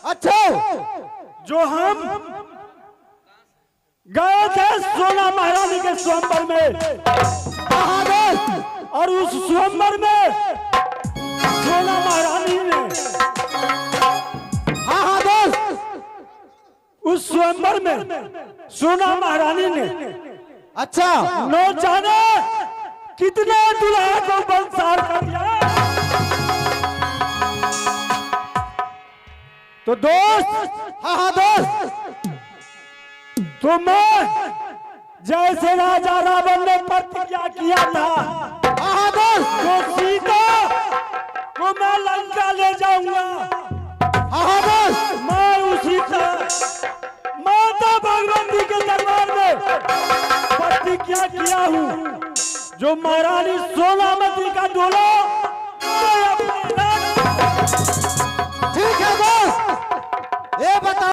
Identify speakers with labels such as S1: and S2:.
S1: अच्छा,
S2: जो हम गए थे सोना महारानी के स्वयंवर में, और उस स्वयंवर में सोना महारानी ने,
S1: हाँ दोस्त,
S2: उस स्वयंवर में सोना महारानी ने
S1: अच्छा,
S2: न जाने कितने दुल्हा को बंसार कर दिया। तो दोस्त,
S1: हाँ दोस्त,
S2: तो मैं जैसे राजा रावण ने प्रतिज्ञा किया था,
S1: हाँ दोस्त,
S2: तो सीता को मैं लंका ले जाऊंगा,
S1: हाँ दोस्त,
S2: मैं उसी तरह माता भगवती के दरबार में प्रतिज्ञा किया हूँ। जो महारानी सोनामती का डोला
S1: ठीक है दोस्त, ये बता